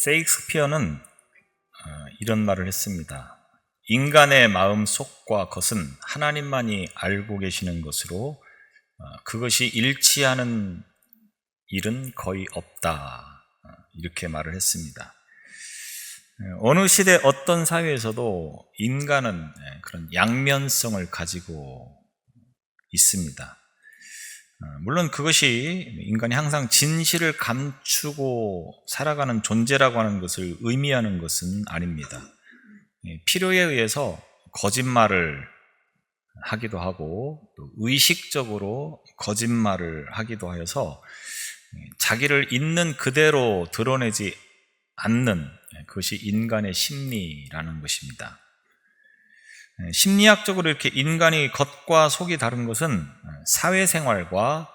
세익스피어는 이런 말을 했습니다. 인간의 마음 속과 겉은 하나님만이 알고 계시는 것으로 그것이 일치하는 일은 거의 없다. 이렇게 말을 했습니다. 어느 시대 어떤 사회에서도 인간은 그런 양면성을 가지고 있습니다. 물론 그것이 인간이 항상 진실을 감추고 살아가는 존재라고 하는 것을 의미하는 것은 아닙니다. 필요에 의해서 거짓말을 하기도 하고 또 의식적으로 거짓말을 하기도 하여서 자기를 있는 그대로 드러내지 않는 그것이 인간의 심리라는 것입니다. 심리학적으로 이렇게 인간이 겉과 속이 다른 것은 사회생활과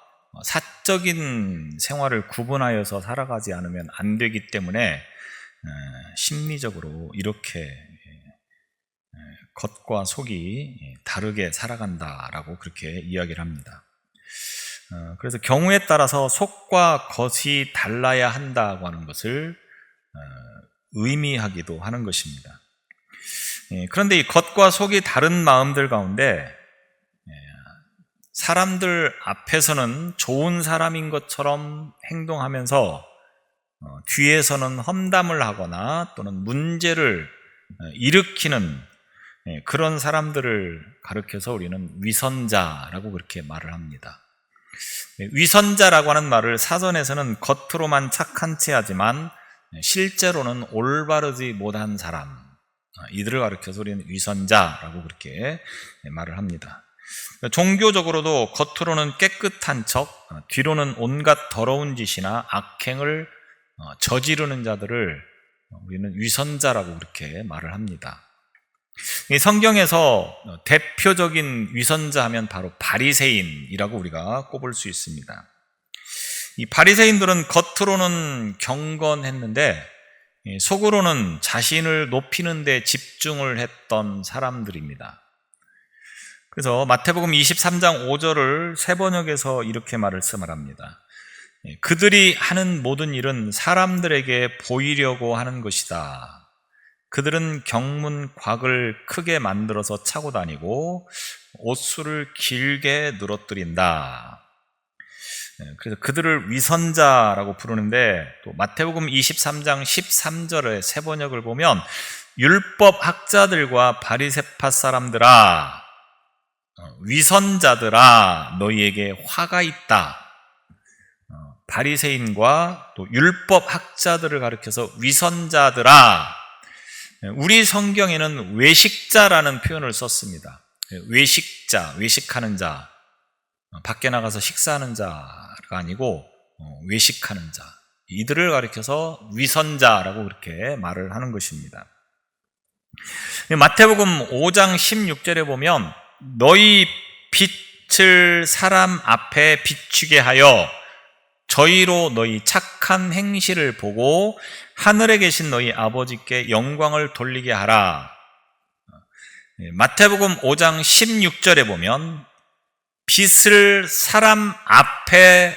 사적인 생활을 구분하여서 살아가지 않으면 안 되기 때문에 심리적으로 이렇게 겉과 속이 다르게 살아간다라고 그렇게 이야기를 합니다. 그래서 경우에 따라서 속과 겉이 달라야 한다고 하는 것을 의미하기도 하는 것입니다. 그런데 이 겉과 속이 다른 마음들 가운데 사람들 앞에서는 좋은 사람인 것처럼 행동하면서 뒤에서는 험담을 하거나 또는 문제를 일으키는 그런 사람들을 가리켜서 우리는 위선자라고 그렇게 말을 합니다. 위선자라고 하는 말을 사전에서는 겉으로만 착한 체 하지만 실제로는 올바르지 못한 사람, 이들을 가리켜서 우리는 위선자라고 그렇게 말을 합니다. 종교적으로도 겉으로는 깨끗한 척, 뒤로는 온갖 더러운 짓이나 악행을 저지르는 자들을 우리는 위선자라고 그렇게 말을 합니다. 이 성경에서 대표적인 위선자 하면 바로 바리새인이라고 우리가 꼽을 수 있습니다. 이 바리새인들은 겉으로는 경건했는데 속으로는 자신을 높이는 데 집중을 했던 사람들입니다. 그래서 마태복음 23장 5절을 세번역에서 이렇게 말합니다. 그들이 하는 모든 일은 사람들에게 보이려고 하는 것이다. 그들은 경문곽을 크게 만들어서 차고 다니고 옷수를 길게 늘어뜨린다. 그래서 그들을 위선자라고 부르는데 또 마태복음 23장 13절의 세번역을 보면 율법 학자들과 바리새파 사람들아, 위선자들아, 너희에게 화가 있다. 바리새인과 또 율법 학자들을 가리켜서 위선자들아. 우리 성경에는 외식자라는 표현을 썼습니다. 외식자, 외식하는 자, 밖에 나가서 식사하는 자가 아니고 외식하는 자, 이들을 가리켜서 위선자라고 그렇게 말을 하는 것입니다. 마태복음 5장 16절에 보면 너희 빛을 사람 앞에 비추게 하여 저희로 너희 착한 행실을 보고 하늘에 계신 너희 아버지께 영광을 돌리게 하라. 마태복음 5장 16절에 보면 빛을 사람 앞에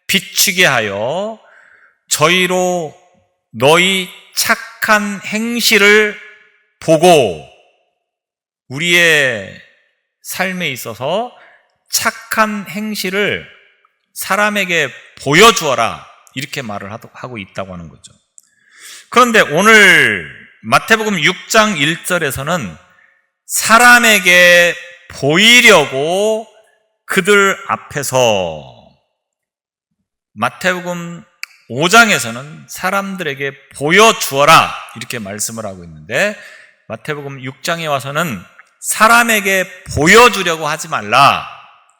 비추게 하여 저희로 너희 착한 행실을 보고, 우리의 삶에 있어서 착한 행실을 사람에게 보여주어라, 이렇게 말을 하고 있다고 하는 거죠. 그런데 오늘 마태복음 6장 1절에서는 사람에게 보이려고 그들 앞에서, 마태복음 5장에서는 사람들에게 보여주어라, 이렇게 말씀을 하고 있는데 마태복음 6장에 와서는 사람에게 보여주려고 하지 말라,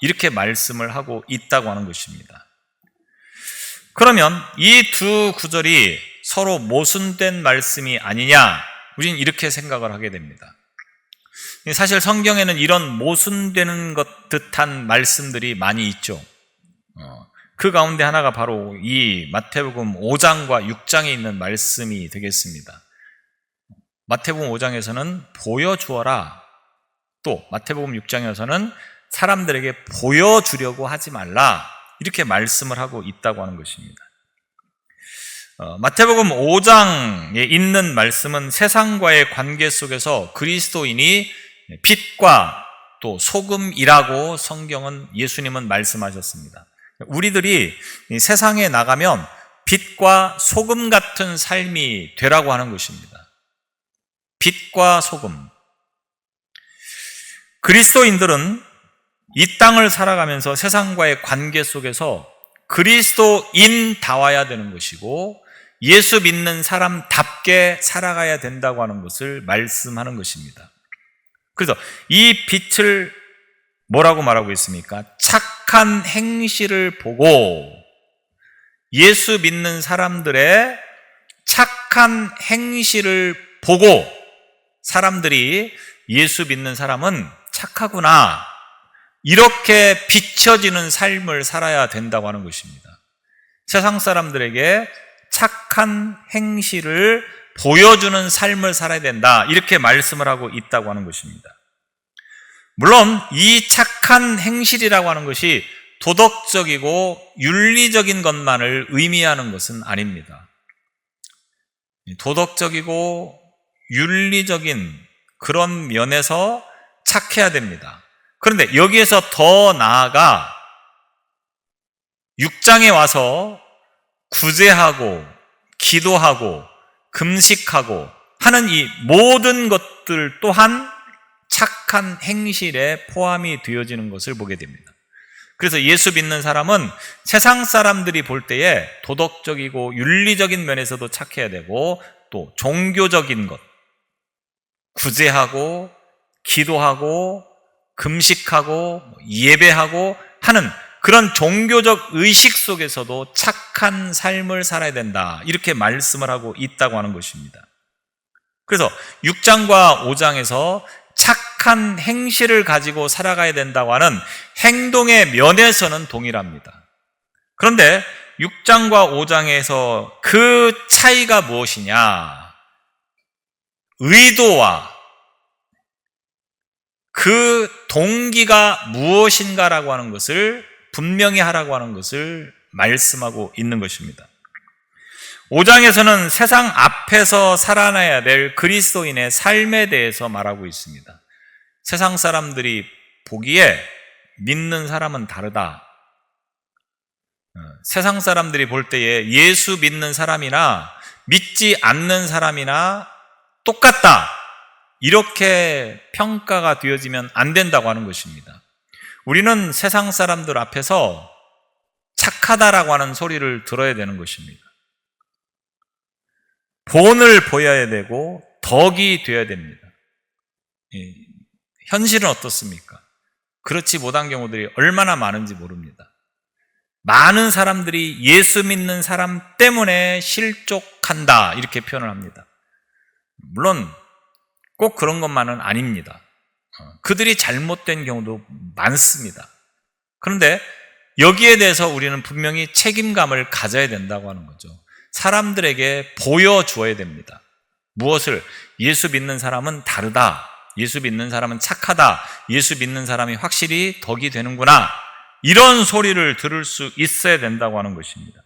이렇게 말씀을 하고 있다고 하는 것입니다. 그러면 이 두 구절이 서로 모순된 말씀이 아니냐, 우리는 이렇게 생각을 하게 됩니다. 사실 성경에는 이런 모순되는 것 듯한 말씀들이 많이 있죠. 그 가운데 하나가 바로 이 마태복음 5장과 6장에 있는 말씀이 되겠습니다. 마태복음 5장에서는 보여주어라, 또 마태복음 6장에서는 사람들에게 보여주려고 하지 말라, 이렇게 말씀을 하고 있다고 하는 것입니다. 마태복음 5장에 있는 말씀은 세상과의 관계 속에서 그리스도인이 빛과 또 소금이라고 성경은 예수님은 말씀하셨습니다. 우리들이 세상에 나가면 빛과 소금 같은 삶이 되라고 하는 것입니다. 빛과 소금. 그리스도인들은 이 땅을 살아가면서 세상과의 관계 속에서 그리스도인다워야 되는 것이고 예수 믿는 사람답게 살아가야 된다고 하는 것을 말씀하는 것입니다. 그래서 이 빛을 뭐라고 말하고 있습니까? 착한 행실을 보고 예수 믿는 사람들의 착한 행실을 보고 사람들이 예수 믿는 사람은 착하구나 이렇게 비춰지는 삶을 살아야 된다고 하는 것입니다. 세상 사람들에게 착한 행실을 보여주는 삶을 살아야 된다 이렇게 말씀을 하고 있다고 하는 것입니다. 물론 이 착한 행실이라고 하는 것이 도덕적이고 윤리적인 것만을 의미하는 것은 아닙니다. 도덕적이고 윤리적인 그런 면에서 착해야 됩니다. 그런데 여기에서 더 나아가 6장에 와서 구제하고 기도하고 금식하고 하는 이 모든 것들 또한 착한 행실에 포함이 되어지는 것을 보게 됩니다. 그래서 예수 믿는 사람은 세상 사람들이 볼 때에 도덕적이고 윤리적인 면에서도 착해야 되고 또 종교적인 것, 구제하고 기도하고 금식하고 예배하고 하는 그런 종교적 의식 속에서도 착한 삶을 살아야 된다 이렇게 말씀을 하고 있다고 하는 것입니다. 그래서 6장과 5장에서 착한 행실을 가지고 살아가야 된다고 하는 행동의 면에서는 동일합니다. 그런데 6장과 5장에서 그 차이가 무엇이냐? 의도와 그 동기가 무엇인가라고 하는 것을 분명히 하라고 하는 것을 말씀하고 있는 것입니다. 5장에서는 세상 앞에서 살아나야 될 그리스도인의 삶에 대해서 말하고 있습니다. 세상 사람들이 보기에 믿는 사람은 다르다. 세상 사람들이 볼 때에 예수 믿는 사람이나 믿지 않는 사람이나 똑같다. 이렇게 평가가 되어지면 안 된다고 하는 것입니다. 우리는 세상 사람들 앞에서 착하다라고 하는 소리를 들어야 되는 것입니다. 본을 보여야 되고 덕이 되어야 됩니다. 현실은 어떻습니까? 그렇지 못한 경우들이 얼마나 많은지 모릅니다. 많은 사람들이 예수 믿는 사람 때문에 실족한다 이렇게 표현을 합니다. 물론 꼭 그런 것만은 아닙니다. 그들이 잘못된 경우도 많습니다. 그런데 여기에 대해서 우리는 분명히 책임감을 가져야 된다고 하는 거죠. 사람들에게 보여주어야 됩니다. 무엇을? 예수 믿는 사람은 다르다. 예수 믿는 사람은 착하다. 예수 믿는 사람이 확실히 덕이 되는구나. 이런 소리를 들을 수 있어야 된다고 하는 것입니다.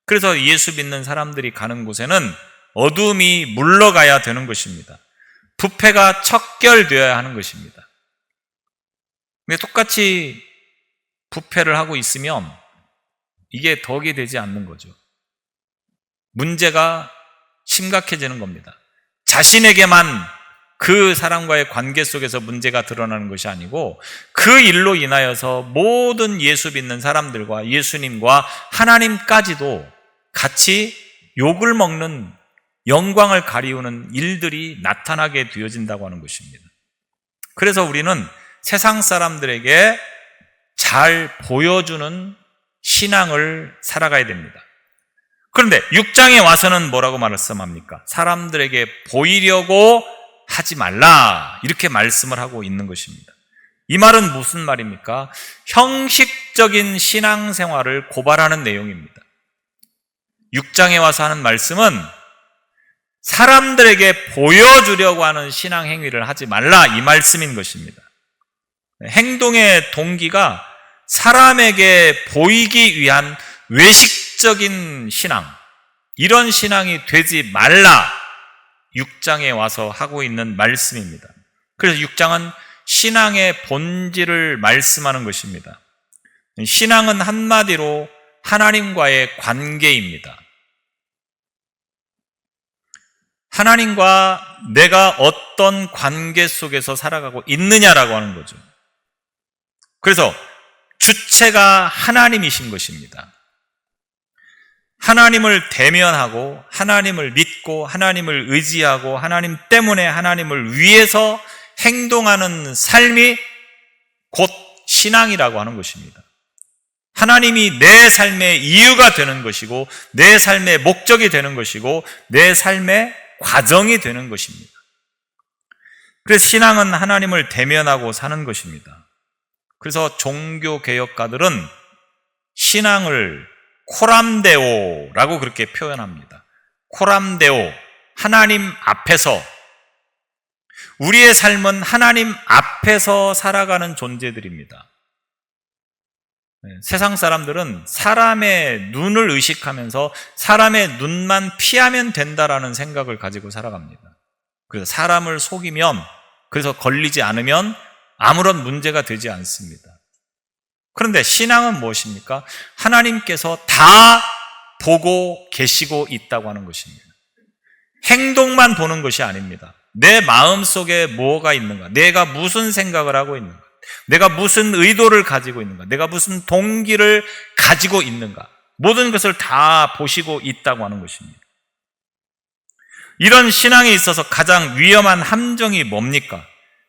그래서 예수 믿는 사람들이 가는 곳에는 어둠이 물러가야 되는 것입니다. 부패가 척결되어야 하는 것입니다. 근데 똑같이 부패를 하고 있으면 이게 덕이 되지 않는 거죠. 문제가 심각해지는 겁니다. 자신에게만 그 사람과의 관계 속에서 문제가 드러나는 것이 아니고 그 일로 인하여서 모든 예수 믿는 사람들과 예수님과 하나님까지도 같이 욕을 먹는 영광을 가리우는 일들이 나타나게 되어진다고 하는 것입니다. 그래서 우리는 세상 사람들에게 잘 보여주는 신앙을 살아가야 됩니다. 그런데 6장에 와서는 뭐라고 말씀합니까? 사람들에게 보이려고 하지 말라 이렇게 말씀을 하고 있는 것입니다. 이 말은 무슨 말입니까? 형식적인 신앙생활을 고발하는 내용입니다. 6장에 와서 하는 말씀은 사람들에게 보여주려고 하는 신앙 행위를 하지 말라 이 말씀인 것입니다. 행동의 동기가 사람에게 보이기 위한 외식적인 신앙, 이런 신앙이 되지 말라 6장에 와서 하고 있는 말씀입니다. 그래서 6장은 신앙의 본질을 말씀하는 것입니다. 신앙은 한마디로 하나님과의 관계입니다. 하나님과 내가 어떤 관계 속에서 살아가고 있느냐라고 하는 거죠. 그래서 주체가 하나님이신 것입니다. 하나님을 대면하고 하나님을 믿고 하나님을 의지하고 하나님 때문에 하나님을 위해서 행동하는 삶이 곧 신앙이라고 하는 것입니다. 하나님이 내 삶의 이유가 되는 것이고 내 삶의 목적이 되는 것이고 내 삶의 과정이 되는 것입니다. 그래서 신앙은 하나님을 대면하고 사는 것입니다. 그래서 종교개혁가들은 신앙을 코람데오라고 그렇게 표현합니다. 코람데오, 하나님 앞에서, 우리의 삶은 하나님 앞에서 살아가는 존재들입니다. 세상 사람들은 사람의 눈을 의식하면서 사람의 눈만 피하면 된다라는 생각을 가지고 살아갑니다. 그래서 사람을 속이면, 그래서 걸리지 않으면 아무런 문제가 되지 않습니다. 그런데 신앙은 무엇입니까? 하나님께서 다 보고 계시고 있다고 하는 것입니다. 행동만 보는 것이 아닙니다. 내 마음속에 뭐가 있는가? 내가 무슨 생각을 하고 있는가? 내가 무슨 의도를 가지고 있는가? 내가 무슨 동기를 가지고 있는가? 모든 것을 다 보시고 있다고 하는 것입니다. 이런 신앙에 있어서 가장 위험한 함정이 뭡니까?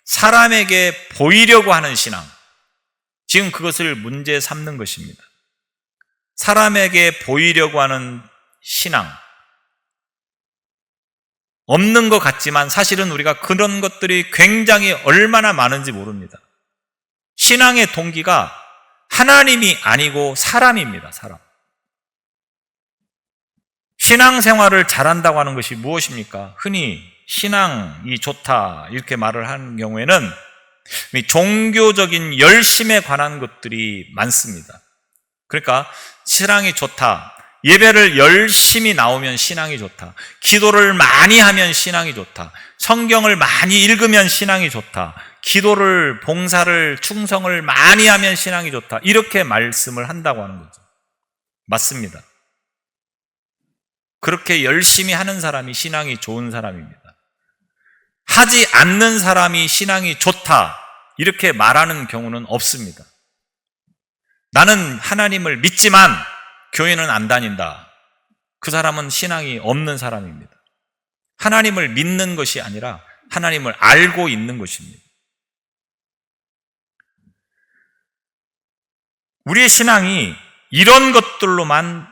사람에게 보이려고 하는 신앙. 지금 그것을 문제 삼는 것입니다. 사람에게 보이려고 하는 신앙. 없는 것 같지만 사실은 우리가 그런 것들이 굉장히 얼마나 많은지 모릅니다. 신앙의 동기가 하나님이 아니고 사람입니다. 사람. 신앙생활을 잘한다고 하는 것이 무엇입니까? 흔히 신앙이 좋다 이렇게 말을 하는 경우에는 종교적인 열심에 관한 것들이 많습니다. 그러니까 신앙이 좋다, 예배를 열심히 나오면 신앙이 좋다, 기도를 많이 하면 신앙이 좋다, 성경을 많이 읽으면 신앙이 좋다, 기도를, 봉사를, 충성을 많이 하면 신앙이 좋다, 이렇게 말씀을 한다고 하는 거죠. 맞습니다. 그렇게 열심히 하는 사람이 신앙이 좋은 사람입니다. 하지 않는 사람이 신앙이 좋다 이렇게 말하는 경우는 없습니다. 나는 하나님을 믿지만 교회는 안 다닌다. 그 사람은 신앙이 없는 사람입니다. 하나님을 믿는 것이 아니라 하나님을 알고 있는 것입니다. 우리의 신앙이 이런 것들로만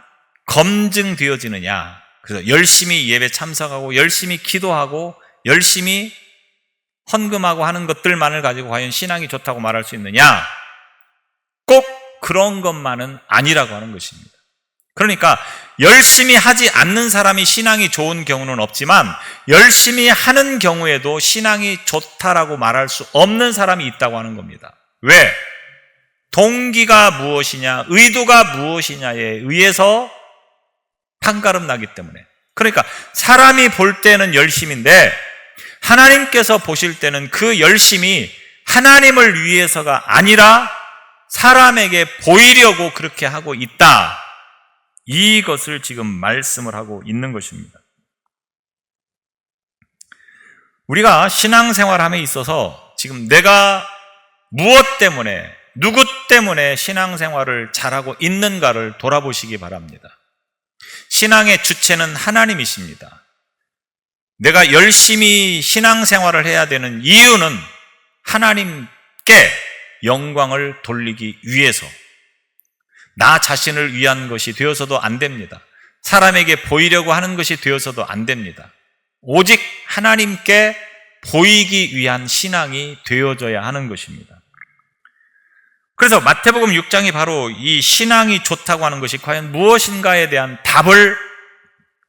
검증되어지느냐? 그래서 열심히 예배 참석하고 열심히 기도하고 열심히 헌금하고 하는 것들만을 가지고 과연 신앙이 좋다고 말할 수 있느냐? 꼭 그런 것만은 아니라고 하는 것입니다. 그러니까 열심히 하지 않는 사람이 신앙이 좋은 경우는 없지만 열심히 하는 경우에도 신앙이 좋다라고 말할 수 없는 사람이 있다고 하는 겁니다. 왜? 동기가 무엇이냐, 의도가 무엇이냐에 의해서 판가름 나기 때문에. 그러니까 사람이 볼 때는 열심인데 하나님께서 보실 때는 그 열심이 하나님을 위해서가 아니라 사람에게 보이려고 그렇게 하고 있다. 이것을 지금 말씀을 하고 있는 것입니다. 우리가 신앙생활함에 있어서 지금 내가 무엇 때문에, 누구 때문에 신앙생활을 잘하고 있는가를 돌아보시기 바랍니다. 신앙의 주체는 하나님이십니다. 내가 열심히 신앙생활을 해야 되는 이유는 하나님께 영광을 돌리기 위해서, 나 자신을 위한 것이 되어서도 안 됩니다. 사람에게 보이려고 하는 것이 되어서도 안 됩니다. 오직 하나님께 보이기 위한 신앙이 되어져야 하는 것입니다. 그래서 마태복음 6장이 바로 이 신앙이 좋다고 하는 것이 과연 무엇인가에 대한 답을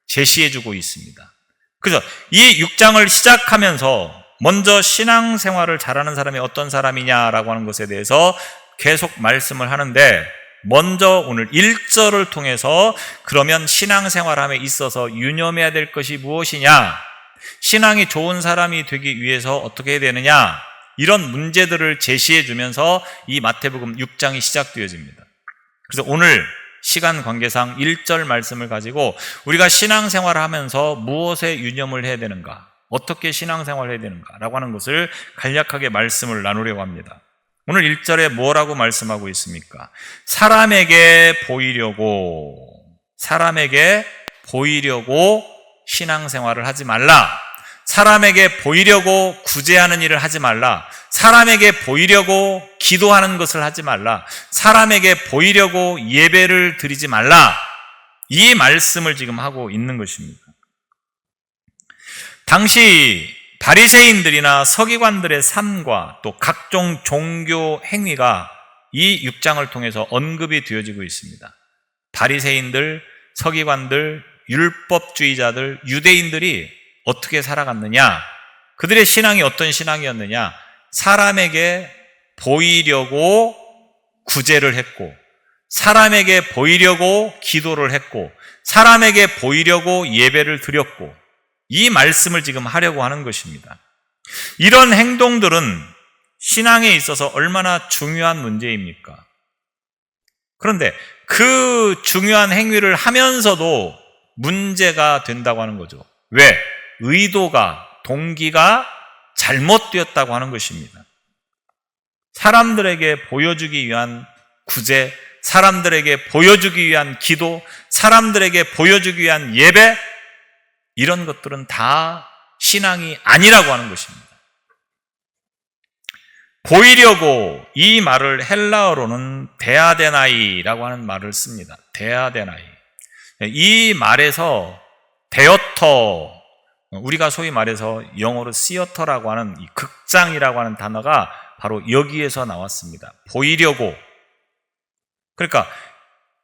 제시해주고 있습니다. 그래서 이 6장을 시작하면서 먼저 신앙생활을 잘하는 사람이 어떤 사람이냐라고 하는 것에 대해서 계속 말씀을 하는데 먼저 오늘 1절을 통해서 그러면 신앙생활함에 있어서 유념해야 될 것이 무엇이냐, 신앙이 좋은 사람이 되기 위해서 어떻게 해야 되느냐, 이런 문제들을 제시해 주면서 이 마태복음 6장이 시작되어집니다. 그래서 오늘 시간 관계상 1절 말씀을 가지고 우리가 신앙생활을 하면서 무엇에 유념을 해야 되는가, 어떻게 신앙생활을 해야 되는가 라고 하는 것을 간략하게 말씀을 나누려고 합니다. 오늘 1절에 뭐라고 말씀하고 있습니까? 사람에게 보이려고 신앙생활을 하지 말라. 사람에게 보이려고 구제하는 일을 하지 말라. 사람에게 보이려고 기도하는 것을 하지 말라. 사람에게 보이려고 예배를 드리지 말라. 이 말씀을 지금 하고 있는 것입니다. 당시 바리새인들이나 서기관들의 삶과 또 각종 종교 행위가 이 6장을 통해서 언급이 되어지고 있습니다. 바리새인들, 서기관들, 율법주의자들, 유대인들이 어떻게 살아갔느냐, 그들의 신앙이 어떤 신앙이었느냐, 사람에게 보이려고 구제를 했고, 사람에게 보이려고 기도를 했고, 사람에게 보이려고 예배를 드렸고, 이 말씀을 지금 하려고 하는 것입니다. 이런 행동들은 신앙에 있어서 얼마나 중요한 문제입니까? 그런데 그 중요한 행위를 하면서도 문제가 된다고 하는 거죠. 왜? 의도가, 동기가 잘못되었다고 하는 것입니다. 사람들에게 보여주기 위한 구제, 사람들에게 보여주기 위한 기도, 사람들에게 보여주기 위한 예배, 이런 것들은 다 신앙이 아니라고 하는 것입니다. 보이려고, 이 말을 헬라어로는 데아데나이라고 하는 말을 씁니다. 데아데나이. 이 말에서 데어터, 우리가 소위 말해서 영어로 시어터라고 하는 이 극장이라고 하는 단어가 바로 여기에서 나왔습니다. 보이려고. 그러니까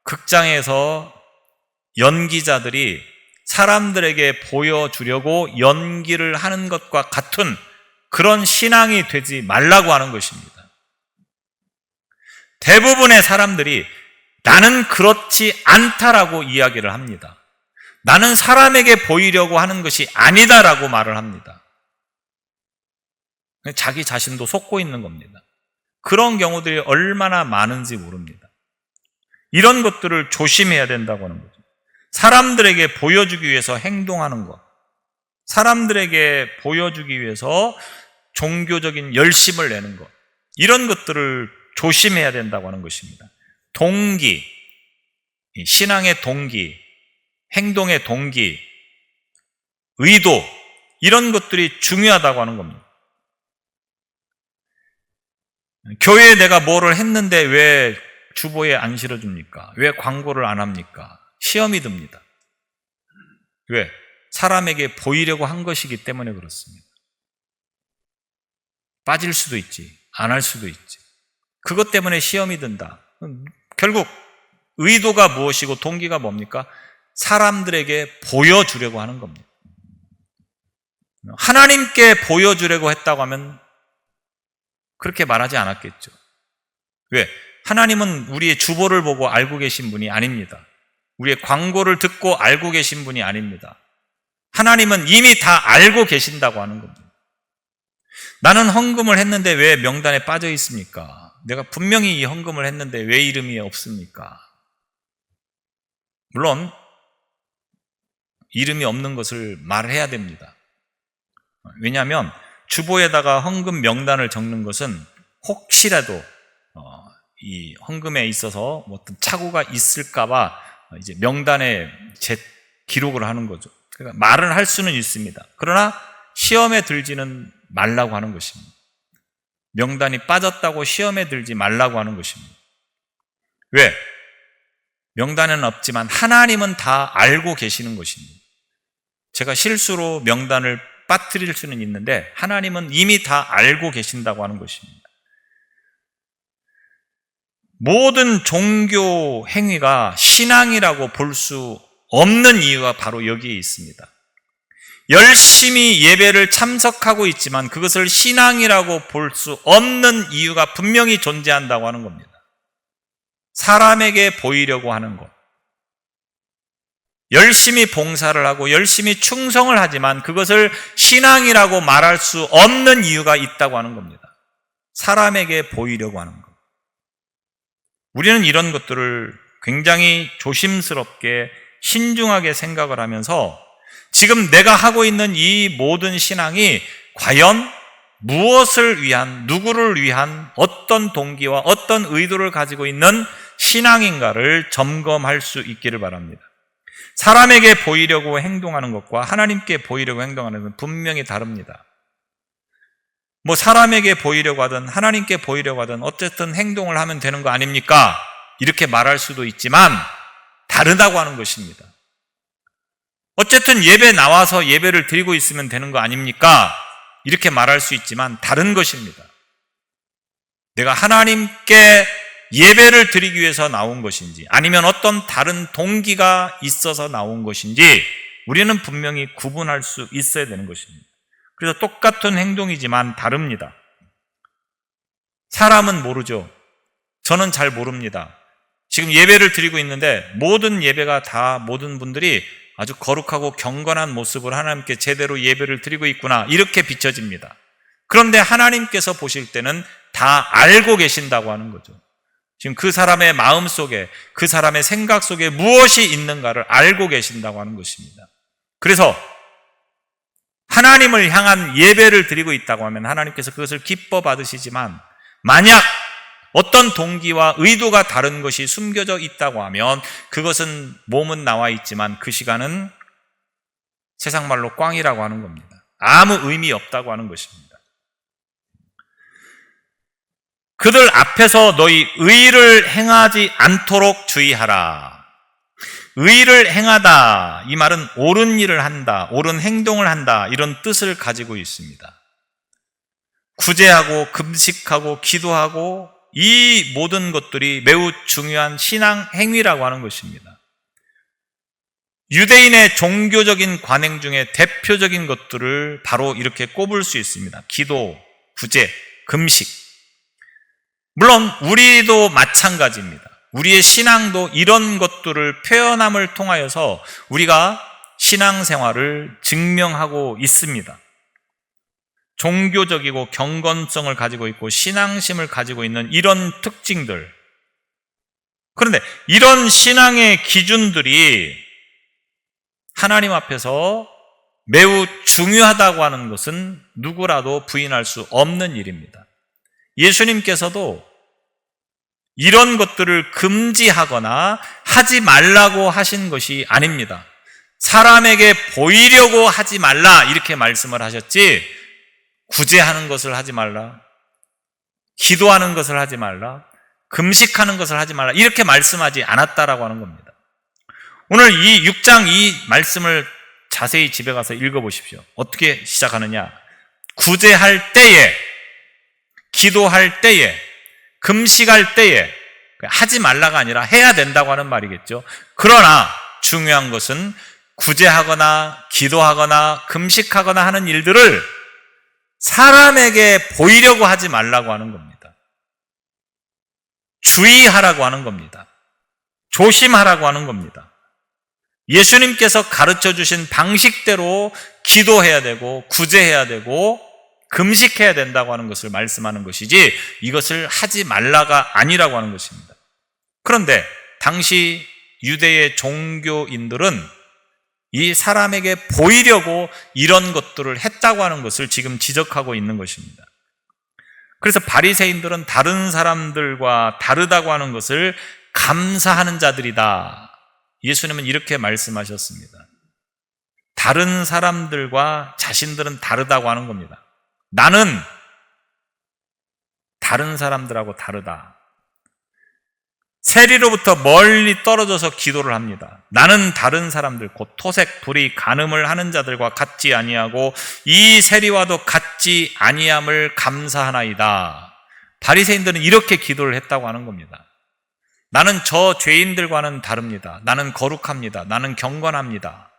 극장에서 연기자들이 사람들에게 보여주려고 연기를 하는 것과 같은 그런 신앙이 되지 말라고 하는 것입니다. 대부분의 사람들이 나는 그렇지 않다라고 이야기를 합니다. 나는 사람에게 보이려고 하는 것이 아니다라고 말을 합니다. 자기 자신도 속고 있는 겁니다. 그런 경우들이 얼마나 많은지 모릅니다. 이런 것들을 조심해야 된다고 하는 거죠. 사람들에게 보여주기 위해서 행동하는 것, 사람들에게 보여주기 위해서 종교적인 열심을 내는 것, 이런 것들을 조심해야 된다고 하는 것입니다. 동기, 신앙의 동기, 행동의 동기, 의도, 이런 것들이 중요하다고 하는 겁니다. 교회에 내가 뭐를 했는데 왜 주보에 안 실어줍니까? 왜 광고를 안 합니까? 시험이 듭니다. 왜? 사람에게 보이려고 한 것이기 때문에 그렇습니다. 빠질 수도 있지, 안 할 수도 있지. 그것 때문에 시험이 든다. 결국 의도가 무엇이고 동기가 뭡니까? 사람들에게 보여주려고 하는 겁니다. 하나님께 보여주려고 했다고 하면 그렇게 말하지 않았겠죠. 왜? 하나님은 우리의 주보를 보고 알고 계신 분이 아닙니다. 우리의 광고를 듣고 알고 계신 분이 아닙니다. 하나님은 이미 다 알고 계신다고 하는 겁니다. 나는 헌금을 했는데 왜 명단에 빠져 있습니까? 내가 분명히 이 헌금을 했는데 왜 이름이 없습니까? 물론 이름이 없는 것을 말해야 됩니다. 왜냐하면 주보에다가 헌금 명단을 적는 것은 혹시라도 이 헌금에 있어서 어떤 착오가 있을까봐 이제 명단에 기록을 하는 거죠. 그러니까 말을 할 수는 있습니다. 그러나 시험에 들지는 말라고 하는 것입니다. 명단이 빠졌다고 시험에 들지 말라고 하는 것입니다. 왜? 명단에는 없지만 하나님은 다 알고 계시는 것입니다. 제가 실수로 명단을 빠뜨릴 수는 있는데 하나님은 이미 다 알고 계신다고 하는 것입니다. 모든 종교 행위가 신앙이라고 볼 수 없는 이유가 바로 여기에 있습니다. 열심히 예배를 참석하고 있지만 그것을 신앙이라고 볼 수 없는 이유가 분명히 존재한다고 하는 겁니다. 사람에게 보이려고 하는 것, 열심히 봉사를 하고 열심히 충성을 하지만 그것을 신앙이라고 말할 수 없는 이유가 있다고 하는 겁니다. 사람에게 보이려고 하는 것. 우리는 이런 것들을 굉장히 조심스럽게 신중하게 생각을 하면서 지금 내가 하고 있는 이 모든 신앙이 과연 무엇을 위한, 누구를 위한 어떤 동기와 어떤 의도를 가지고 있는 신앙인가를 점검할 수 있기를 바랍니다. 사람에게 보이려고 행동하는 것과 하나님께 보이려고 행동하는 것은 분명히 다릅니다. 뭐 사람에게 보이려고 하든 하나님께 보이려고 하든 어쨌든 행동을 하면 되는 거 아닙니까? 이렇게 말할 수도 있지만 다르다고 하는 것입니다. 어쨌든 예배 나와서 예배를 드리고 있으면 되는 거 아닙니까? 이렇게 말할 수 있지만 다른 것입니다. 내가 하나님께 예배를 드리기 위해서 나온 것인지 아니면 어떤 다른 동기가 있어서 나온 것인지 우리는 분명히 구분할 수 있어야 되는 것입니다. 그래서 똑같은 행동이지만 다릅니다. 사람은 모르죠. 저는 잘 모릅니다. 지금 예배를 드리고 있는데 모든 예배가 다 모든 분들이 아주 거룩하고 경건한 모습으로 하나님께 제대로 예배를 드리고 있구나 이렇게 비춰집니다. 그런데 하나님께서 보실 때는 다 알고 계신다고 하는 거죠. 지금 그 사람의 마음 속에, 그 사람의 생각 속에 무엇이 있는가를 알고 계신다고 하는 것입니다. 그래서 하나님을 향한 예배를 드리고 있다고 하면 하나님께서 그것을 기뻐 받으시지만 만약 어떤 동기와 의도가 다른 것이 숨겨져 있다고 하면 그것은 몸은 나와 있지만 그 시간은 세상 말로 꽝이라고 하는 겁니다. 아무 의미 없다고 하는 것입니다. 그들 앞에서 너희 의를 행하지 않도록 주의하라. 의를 행하다, 이 말은 옳은 일을 한다, 옳은 행동을 한다 이런 뜻을 가지고 있습니다. 구제하고 금식하고 기도하고 이 모든 것들이 매우 중요한 신앙 행위라고 하는 것입니다. 유대인의 종교적인 관행 중에 대표적인 것들을 바로 이렇게 꼽을 수 있습니다. 기도, 구제, 금식. 물론 우리도 마찬가지입니다. 우리의 신앙도 이런 것들을 표현함을 통하여서 우리가 신앙생활을 증명하고 있습니다. 종교적이고 경건성을 가지고 있고 신앙심을 가지고 있는 이런 특징들. 그런데 이런 신앙의 기준들이 하나님 앞에서 매우 중요하다고 하는 것은 누구라도 부인할 수 없는 일입니다. 예수님께서도 이런 것들을 금지하거나 하지 말라고 하신 것이 아닙니다. 사람에게 보이려고 하지 말라 이렇게 말씀을 하셨지 구제하는 것을 하지 말라, 기도하는 것을 하지 말라, 금식하는 것을 하지 말라 이렇게 말씀하지 않았다라고 하는 겁니다. 오늘 이 6장 이 말씀을 자세히 집에 가서 읽어보십시오. 어떻게 시작하느냐? 구제할 때에, 기도할 때에, 금식할 때에 하지 말라가 아니라 해야 된다고 하는 말이겠죠. 그러나 중요한 것은 구제하거나 기도하거나 금식하거나 하는 일들을 사람에게 보이려고 하지 말라고 하는 겁니다. 주의하라고 하는 겁니다. 조심하라고 하는 겁니다. 예수님께서 가르쳐 주신 방식대로 기도해야 되고 구제해야 되고 금식해야 된다고 하는 것을 말씀하는 것이지 이것을 하지 말라가 아니라고 하는 것입니다. 그런데 당시 유대의 종교인들은 이 사람에게 보이려고 이런 것들을 했다고 하는 것을 지금 지적하고 있는 것입니다. 그래서 바리새인들은 다른 사람들과 다르다고 하는 것을 감사하는 자들이다. 예수님은 이렇게 말씀하셨습니다. 다른 사람들과 자신들은 다르다고 하는 겁니다. 나는 다른 사람들하고 다르다. 세리로부터 멀리 떨어져서 기도를 합니다. 나는 다른 사람들 곧 토색, 불의, 간음을 하는 자들과 같지 아니하고 이 세리와도 같지 아니함을 감사하나이다. 바리새인들은 이렇게 기도를 했다고 하는 겁니다. 나는 저 죄인들과는 다릅니다. 나는 거룩합니다. 나는 경건합니다.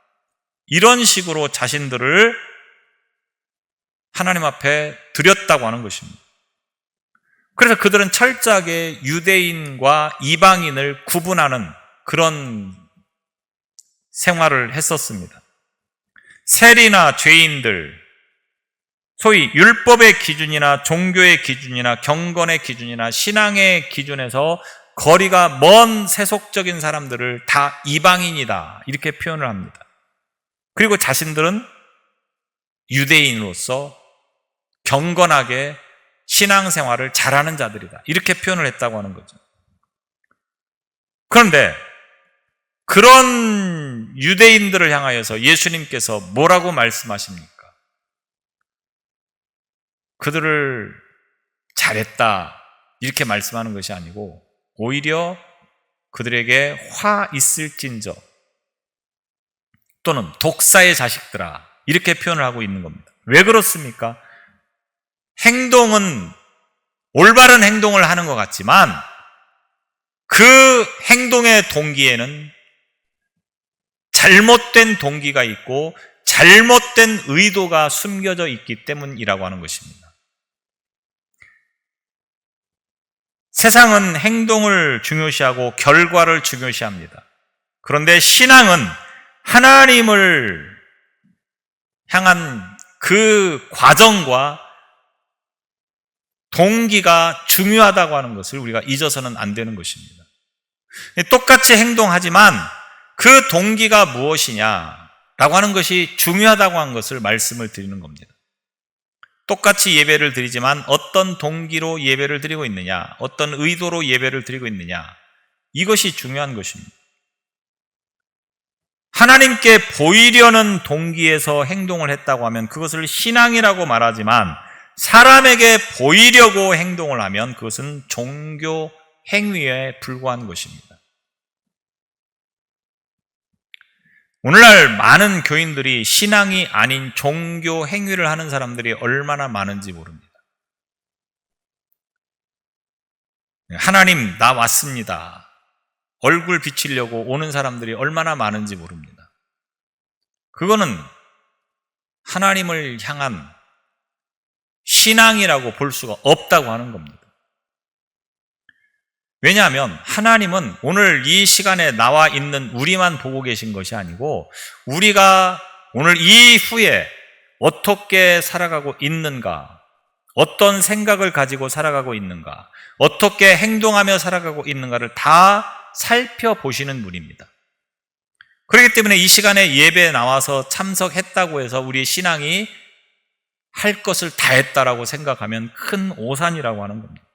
이런 식으로 자신들을 하나님 앞에 드렸다고 하는 것입니다. 그래서 그들은 철저하게 유대인과 이방인을 구분하는 그런 생활을 했었습니다. 세리나 죄인들, 소위 율법의 기준이나 종교의 기준이나 경건의 기준이나 신앙의 기준에서 거리가 먼 세속적인 사람들을 다 이방인이다 이렇게 표현을 합니다. 그리고 자신들은 유대인으로서 경건하게 신앙생활을 잘하는 자들이다 이렇게 표현을 했다고 하는 거죠. 그런데 그런 유대인들을 향하여서 예수님께서 뭐라고 말씀하십니까? 그들을 잘했다 이렇게 말씀하는 것이 아니고 오히려 그들에게 화 있을진저 또는 독사의 자식들아 이렇게 표현을 하고 있는 겁니다. 왜 그렇습니까? 행동은 올바른 행동을 하는 것 같지만 그 행동의 동기에는 잘못된 동기가 있고 잘못된 의도가 숨겨져 있기 때문이라고 하는 것입니다. 세상은 행동을 중요시하고 결과를 중요시합니다. 그런데 신앙은 하나님을 향한 그 과정과 동기가 중요하다고 하는 것을 우리가 잊어서는 안 되는 것입니다. 똑같이 행동하지만 그 동기가 무엇이냐라고 하는 것이 중요하다고 하는 것을 말씀을 드리는 겁니다. 똑같이 예배를 드리지만 어떤 동기로 예배를 드리고 있느냐, 어떤 의도로 예배를 드리고 있느냐, 이것이 중요한 것입니다. 하나님께 보이려는 동기에서 행동을 했다고 하면 그것을 신앙이라고 말하지만 사람에게 보이려고 행동을 하면 그것은 종교 행위에 불과한 것입니다. 오늘날 많은 교인들이 신앙이 아닌 종교 행위를 하는 사람들이 얼마나 많은지 모릅니다. 하나님, 나 왔습니다. 얼굴 비치려고 오는 사람들이 얼마나 많은지 모릅니다. 그거는 하나님을 향한 신앙이라고 볼 수가 없다고 하는 겁니다. 왜냐하면 하나님은 오늘 이 시간에 나와 있는 우리만 보고 계신 것이 아니고 우리가 오늘 이후에 어떻게 살아가고 있는가, 어떤 생각을 가지고 살아가고 있는가, 어떻게 행동하며 살아가고 있는가를 다 살펴보시는 분입니다. 그렇기 때문에 이 시간에 예배에 나와서 참석했다고 해서 우리의 신앙이 할 것을 다 했다라고 생각하면 큰 오산이라고 하는 겁니다.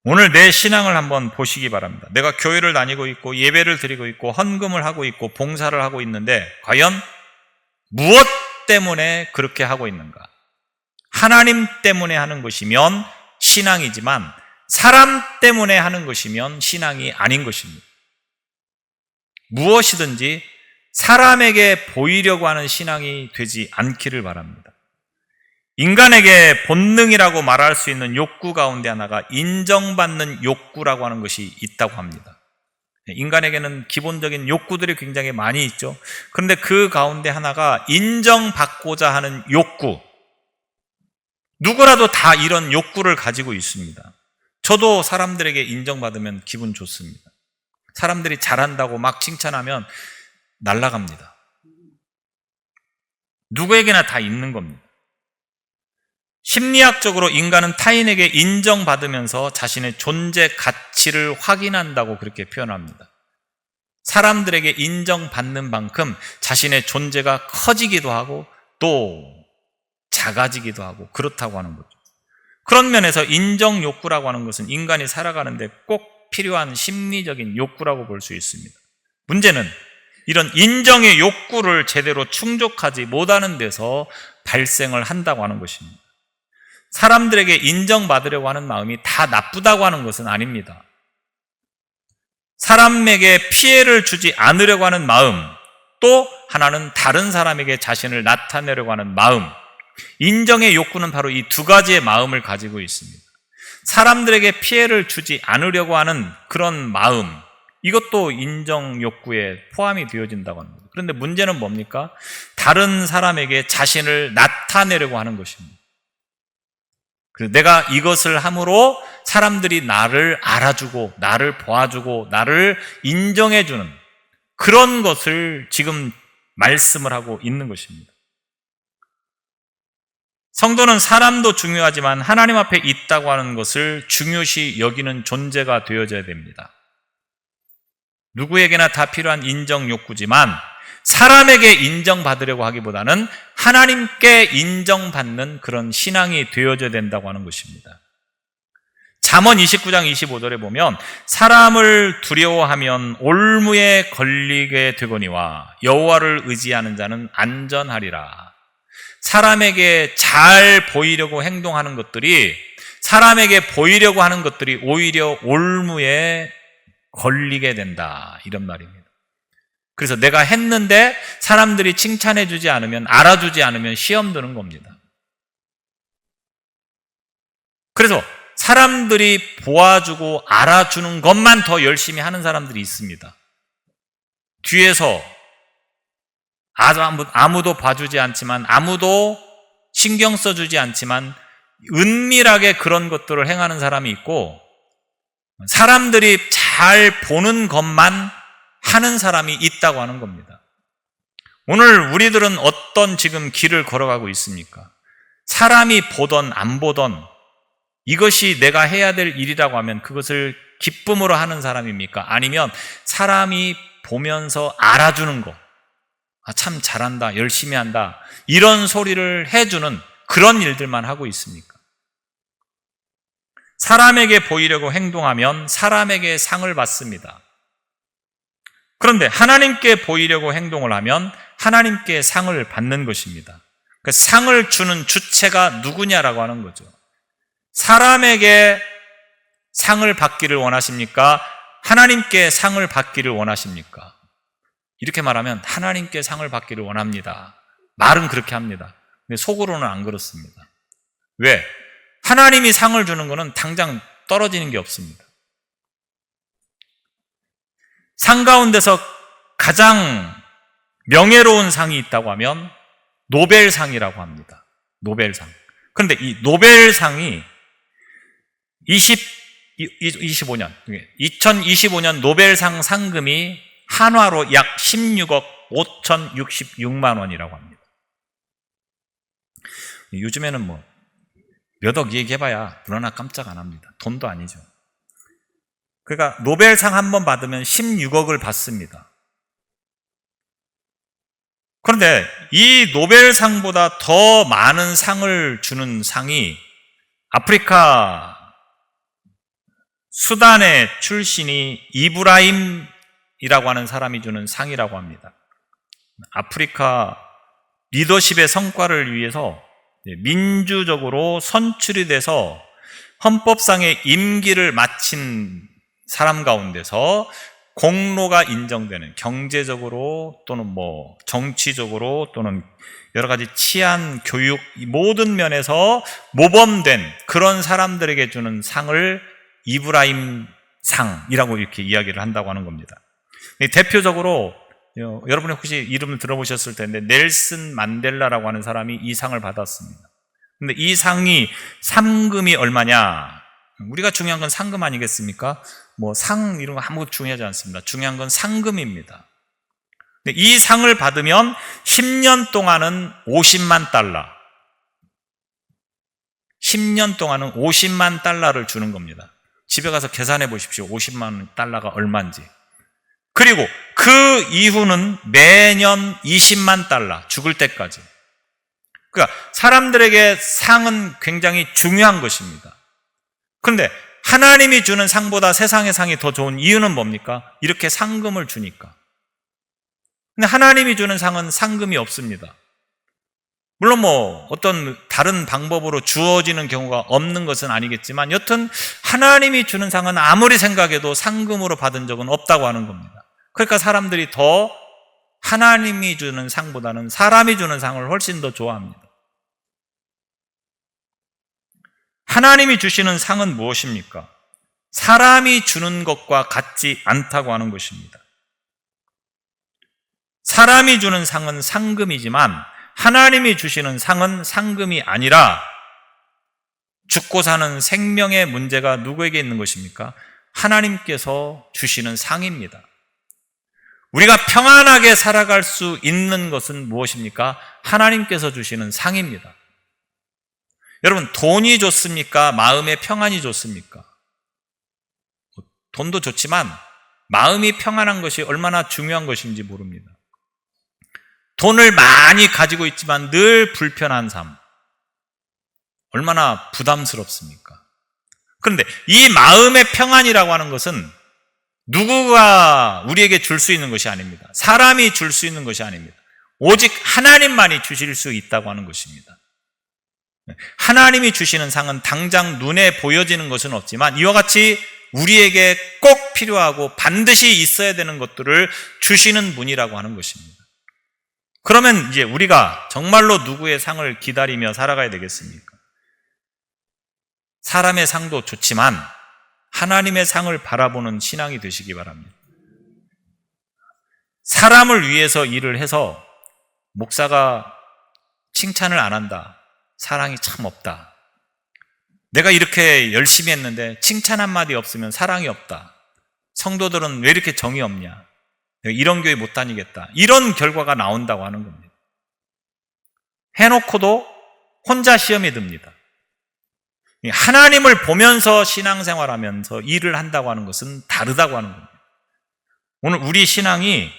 오늘 내 신앙을 한번 보시기 바랍니다. 내가 교회를 다니고 있고 예배를 드리고 있고 헌금을 하고 있고 봉사를 하고 있는데 과연 무엇 때문에 그렇게 하고 있는가? 하나님 때문에 하는 것이면 신앙이지만 사람 때문에 하는 것이면 신앙이 아닌 것입니다. 무엇이든지 사람에게 보이려고 하는 신앙이 되지 않기를 바랍니다. 인간에게 본능이라고 말할 수 있는 욕구 가운데 하나가 인정받는 욕구라고 하는 것이 있다고 합니다. 인간에게는 기본적인 욕구들이 굉장히 많이 있죠. 그런데 그 가운데 하나가 인정받고자 하는 욕구. 누구라도 다 이런 욕구를 가지고 있습니다. 저도 사람들에게 인정받으면 기분 좋습니다. 사람들이 잘한다고 막 칭찬하면 날아갑니다. 누구에게나 다 있는 겁니다. 심리학적으로 인간은 타인에게 인정받으면서 자신의 존재 가치를 확인한다고 그렇게 표현합니다. 사람들에게 인정받는 만큼 자신의 존재가 커지기도 하고 또 작아지기도 하고 그렇다고 하는 거죠. 그런 면에서 인정 욕구라고 하는 것은 인간이 살아가는데 꼭 필요한 심리적인 욕구라고 볼 수 있습니다. 문제는 이런 인정의 욕구를 제대로 충족하지 못하는 데서 발생을 한다고 하는 것입니다. 사람들에게 인정받으려고 하는 마음이 다 나쁘다고 하는 것은 아닙니다. 사람에게 피해를 주지 않으려고 하는 마음, 또 하나는 다른 사람에게 자신을 나타내려고 하는 마음, 인정의 욕구는 바로 이 두 가지의 마음을 가지고 있습니다. 사람들에게 피해를 주지 않으려고 하는 그런 마음, 이것도 인정 욕구에 포함이 되어진다고 합니다. 그런데 문제는 뭡니까? 다른 사람에게 자신을 나타내려고 하는 것입니다. 그래서 내가 이것을 함으로 사람들이 나를 알아주고 나를 보아주고 나를 인정해주는 그런 것을 지금 말씀을 하고 있는 것입니다. 성도는 사람도 중요하지만 하나님 앞에 있다고 하는 것을 중요시 여기는 존재가 되어져야 됩니다. 누구에게나 다 필요한 인정 욕구지만 사람에게 인정받으려고 하기보다는 하나님께 인정받는 그런 신앙이 되어져야 된다고 하는 것입니다. 잠언 29장 25절에 보면 사람을 두려워하면 올무에 걸리게 되거니와 여호와를 의지하는 자는 안전하리라. 사람에게 잘 보이려고 행동하는 것들이 사람에게 보이려고 하는 것들이 오히려 올무에 걸리게 된다 이런 말입니다. 그래서 내가 했는데 사람들이 칭찬해 주지 않으면 알아주지 않으면 시험 드는 겁니다. 그래서 사람들이 보아주고 알아주는 것만 더 열심히 하는 사람들이 있습니다. 뒤에서 아무도 봐주지 않지만 아무도 신경 써주지 않지만 은밀하게 그런 것들을 행하는 사람이 있고 사람들이 잘 보는 것만 하는 사람이 있다고 하는 겁니다. 오늘 우리들은 어떤 지금 길을 걸어가고 있습니까? 사람이 보던 안 보던 이것이 내가 해야 될 일이라고 하면 그것을 기쁨으로 하는 사람입니까? 아니면 사람이 보면서 알아주는 것, 참 잘한다, 열심히 한다 이런 소리를 해주는 그런 일들만 하고 있습니까? 사람에게 보이려고 행동하면 사람에게 상을 받습니다. 그런데 하나님께 보이려고 행동을 하면 하나님께 상을 받는 것입니다. 그 상을 주는 주체가 누구냐라고 하는 거죠. 사람에게 상을 받기를 원하십니까? 하나님께 상을 받기를 원하십니까? 이렇게 말하면 하나님께 상을 받기를 원합니다. 말은 그렇게 합니다. 근데 속으로는 안 그렇습니다. 왜? 하나님이 상을 주는 것은 당장 떨어지는 게 없습니다. 상 가운데서 가장 명예로운 상이 있다고 하면 노벨상이라고 합니다. 노벨상. 그런데 이 노벨상이 2025년 노벨상 상금이 한화로 약 16억 5,066만 원이라고 합니다. 요즘에는 뭐 몇 억 얘기해봐야 눈 하나 깜짝 안 합니다. 돈도 아니죠. 그러니까 노벨상 한 번 받으면 16억을 받습니다. 그런데 이 노벨상보다 더 많은 상을 주는 상이 아프리카 수단의 출신이 이브라임이라고 하는 사람이 주는 상이라고 합니다. 아프리카 리더십의 성과를 위해서 민주적으로 선출이 돼서 헌법상의 임기를 마친 사람 가운데서 공로가 인정되는 경제적으로 또는 뭐 정치적으로 또는 여러 가지 치안, 교육 모든 면에서 모범된 그런 사람들에게 주는 상을 이브라임 상이라고 이렇게 이야기를 한다고 하는 겁니다. 대표적으로 여러분이 혹시 이름을 들어보셨을 텐데 넬슨 만델라라고 하는 사람이 이 상을 받았습니다. 근데 이 상이 상금이 얼마냐? 우리가 중요한 건 상금 아니겠습니까? 뭐 상 이런 거 아무것도 중요하지 않습니다. 중요한 건 상금입니다. 근데 이 상을 받으면 10년 동안은 50만 달러. 10년 동안은 50만 달러를 주는 겁니다. 집에 가서 계산해 보십시오. 50만 달러가 얼마인지. 그리고 그 이후는 매년 20만 달러, 죽을 때까지. 그러니까 사람들에게 상은 굉장히 중요한 것입니다. 그런데 하나님이 주는 상보다 세상의 상이 더 좋은 이유는 뭡니까? 이렇게 상금을 주니까. 근데 하나님이 주는 상은 상금이 없습니다. 물론 뭐 어떤 다른 방법으로 주어지는 경우가 없는 것은 아니겠지만 여튼 하나님이 주는 상은 아무리 생각해도 상금으로 받은 적은 없다고 하는 겁니다. 그러니까 사람들이 더 하나님이 주는 상보다는 사람이 주는 상을 훨씬 더 좋아합니다. 하나님이 주시는 상은 무엇입니까? 사람이 주는 것과 같지 않다고 하는 것입니다. 사람이 주는 상은 상금이지만 하나님이 주시는 상은 상금이 아니라 죽고 사는 생명의 문제가 누구에게 있는 것입니까? 하나님께서 주시는 상입니다. 우리가 평안하게 살아갈 수 있는 것은 무엇입니까? 하나님께서 주시는 상입니다. 여러분, 돈이 좋습니까? 마음의 평안이 좋습니까? 돈도 좋지만 마음이 평안한 것이 얼마나 중요한 것인지 모릅니다. 돈을 많이 가지고 있지만 늘 불편한 삶, 얼마나 부담스럽습니까? 그런데 이 마음의 평안이라고 하는 것은 누구가 우리에게 줄 수 있는 것이 아닙니다. 사람이 줄 수 있는 것이 아닙니다. 오직 하나님만이 주실 수 있다고 하는 것입니다. 하나님이 주시는 상은 당장 눈에 보여지는 것은 없지만 이와 같이 우리에게 꼭 필요하고 반드시 있어야 되는 것들을 주시는 분이라고 하는 것입니다. 그러면 이제 우리가 정말로 누구의 상을 기다리며 살아가야 되겠습니까? 사람의 상도 좋지만 하나님의 상을 바라보는 신앙이 되시기 바랍니다. 사람을 위해서 일을 해서 목사가 칭찬을 안 한다. 사랑이 참 없다. 내가 이렇게 열심히 했는데 칭찬 한마디 없으면 사랑이 없다. 성도들은 왜 이렇게 정이 없냐. 내가 이런 교회 못 다니겠다. 이런 결과가 나온다고 하는 겁니다. 해놓고도 혼자 시험에 듭니다. 하나님을 보면서 신앙생활하면서 일을 한다고 하는 것은 다르다고 하는 겁니다. 오늘 우리 신앙이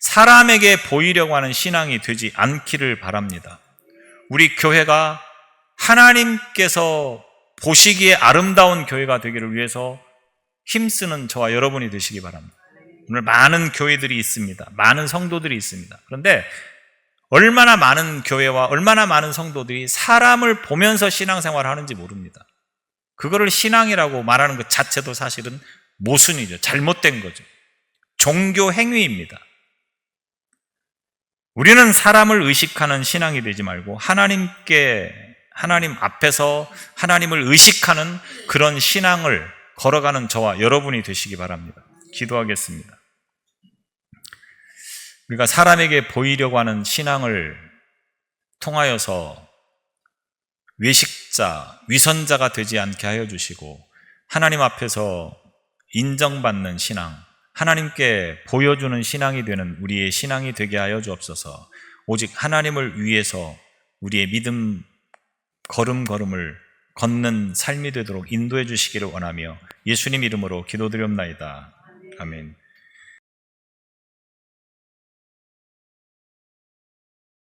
사람에게 보이려고 하는 신앙이 되지 않기를 바랍니다. 우리 교회가 하나님께서 보시기에 아름다운 교회가 되기를 위해서 힘쓰는 저와 여러분이 되시기 바랍니다. 오늘 많은 교회들이 있습니다. 많은 성도들이 있습니다. 그런데 얼마나 많은 교회와 얼마나 많은 성도들이 사람을 보면서 신앙생활을 하는지 모릅니다. 그거를 신앙이라고 말하는 것 자체도 사실은 모순이죠. 잘못된 거죠. 종교 행위입니다. 우리는 사람을 의식하는 신앙이 되지 말고 하나님 앞에서 하나님을 의식하는 그런 신앙을 걸어가는 저와 여러분이 되시기 바랍니다. 기도하겠습니다. 우리가 사람에게 보이려고 하는 신앙을 통하여서 외식자, 위선자가 되지 않게 하여 주시고 하나님 앞에서 인정받는 신앙, 하나님께 보여주는 신앙이 되는 우리의 신앙이 되게 하여 주옵소서. 오직 하나님을 위해서 우리의 믿음 걸음걸음을 걷는 삶이 되도록 인도해 주시기를 원하며 예수님 이름으로 기도드리옵나이다. 아멘.